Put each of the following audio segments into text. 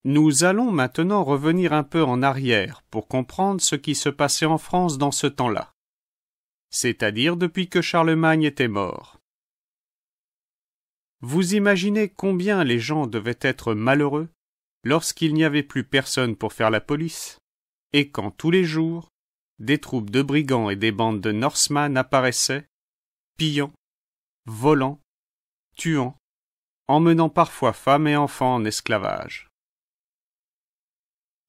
Nous allons maintenant revenir un peu en arrière pour comprendre ce qui se passait en France dans ce temps-là, c'est-à-dire depuis que Charlemagne était mort. Vous imaginez combien les gens devaient être malheureux lorsqu'il n'y avait plus personne pour faire la police, et quand tous les jours, des troupes de brigands et des bandes de Norseman apparaissaient, pillant, volant, tuant, emmenant parfois femmes et enfants en esclavage.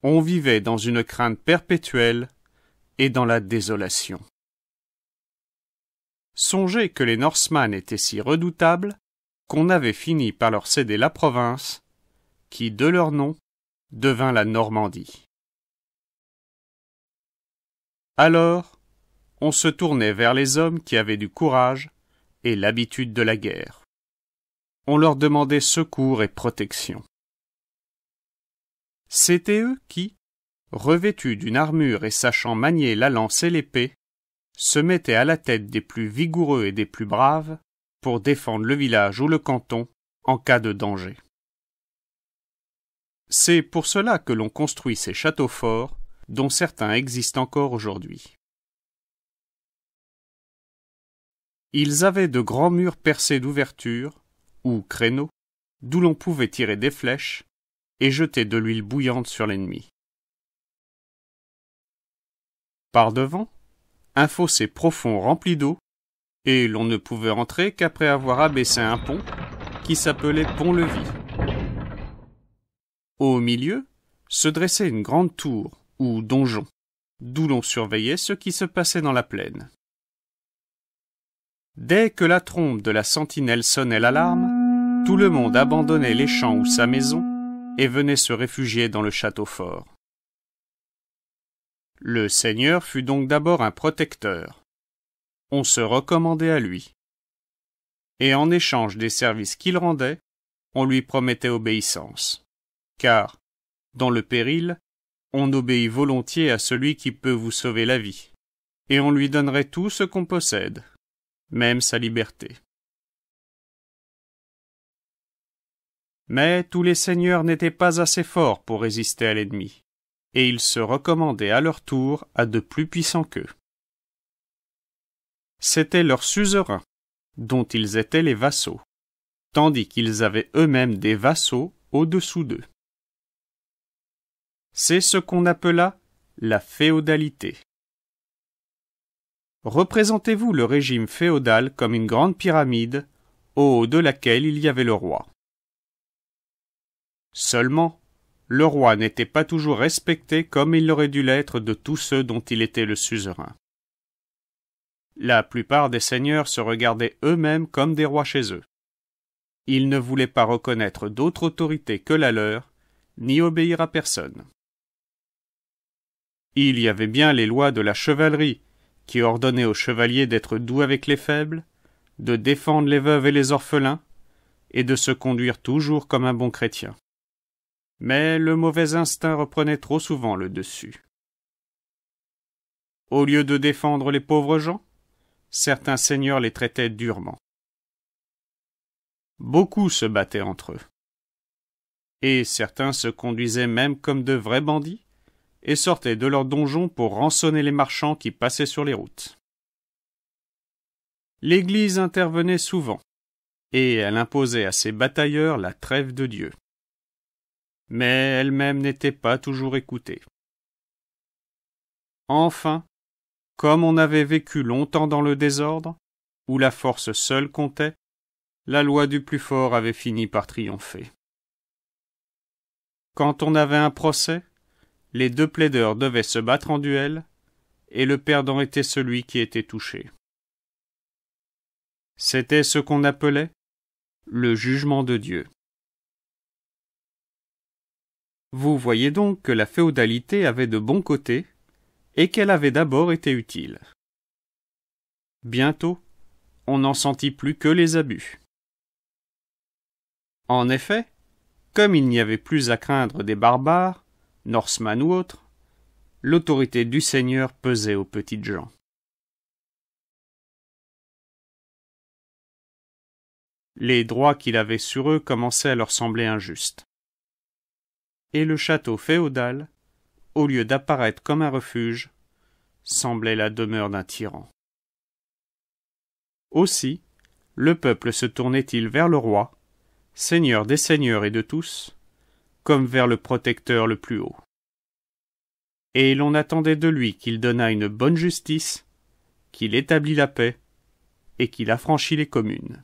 On vivait dans une crainte perpétuelle et dans la désolation. Songez que les Norseman étaient si redoutables qu'on avait fini par leur céder la province, qui, de leur nom, devint la Normandie. Alors, on se tournait vers les hommes qui avaient du courage et l'habitude de la guerre. On leur demandait secours et protection. C'étaient eux qui, revêtus d'une armure et sachant manier la lance et l'épée, se mettaient à la tête des plus vigoureux et des plus braves pour défendre le village ou le canton en cas de danger. C'est pour cela que l'on construit ces châteaux forts, dont certains existent encore aujourd'hui. Ils avaient de grands murs percés d'ouvertures, ou créneaux, d'où l'on pouvait tirer des flèches et jeter de l'huile bouillante sur l'ennemi. Par devant, un fossé profond rempli d'eau, et l'on ne pouvait entrer qu'après avoir abaissé un pont qui s'appelait pont-levis. Au milieu se dressait une grande tour, ou donjon, d'où l'on surveillait ce qui se passait dans la plaine. Dès que la trompe de la sentinelle sonnait l'alarme, tout le monde abandonnait les champs ou sa maison et venait se réfugier dans le château fort. Le seigneur fut donc d'abord un protecteur. On se recommandait à lui. Et en échange des services qu'il rendait, on lui promettait obéissance. Car, dans le péril, on obéit volontiers à celui qui peut vous sauver la vie, et on lui donnerait tout ce qu'on possède, même sa liberté. Mais tous les seigneurs n'étaient pas assez forts pour résister à l'ennemi, et ils se recommandaient à leur tour à de plus puissants qu'eux. C'étaient leurs suzerains, dont ils étaient les vassaux, tandis qu'ils avaient eux-mêmes des vassaux au-dessous d'eux. C'est ce qu'on appela la féodalité. Représentez-vous le régime féodal comme une grande pyramide, au haut de laquelle il y avait le roi. Seulement, le roi n'était pas toujours respecté comme il aurait dû l'être de tous ceux dont il était le suzerain. La plupart des seigneurs se regardaient eux-mêmes comme des rois chez eux. Ils ne voulaient pas reconnaître d'autre autorité que la leur, ni obéir à personne. Il y avait bien les lois de la chevalerie, qui ordonnaient aux chevaliers d'être doux avec les faibles, de défendre les veuves et les orphelins, et de se conduire toujours comme un bon chrétien. Mais le mauvais instinct reprenait trop souvent le dessus. Au lieu de défendre les pauvres gens, certains seigneurs les traitaient durement. Beaucoup se battaient entre eux. Et certains se conduisaient même comme de vrais bandits, et sortaient de leurs donjons pour rançonner les marchands qui passaient sur les routes. L'Église intervenait souvent, et elle imposait à ses batailleurs la trêve de Dieu. Mais elle-même n'était pas toujours écoutée. Enfin, comme on avait vécu longtemps dans le désordre, où la force seule comptait, la loi du plus fort avait fini par triompher. Quand on avait un procès, les deux plaideurs devaient se battre en duel, et le perdant était celui qui était touché. C'était ce qu'on appelait le jugement de Dieu. Vous voyez donc que la féodalité avait de bons côtés, et qu'elle avait d'abord été utile. Bientôt, on n'en sentit plus que les abus. En effet, comme il n'y avait plus à craindre des barbares, Norseman ou autres, l'autorité du seigneur pesait aux petites gens. Les droits qu'il avait sur eux commençaient à leur sembler injustes. et le château féodal, au lieu d'apparaître comme un refuge, semblait la demeure d'un tyran. Aussi, le peuple se tournait-il vers le roi, seigneur des seigneurs et de tous, comme vers le protecteur le plus haut. Et l'on attendait de lui qu'il donnât une bonne justice, qu'il établît la paix, et qu'il affranchît les communes.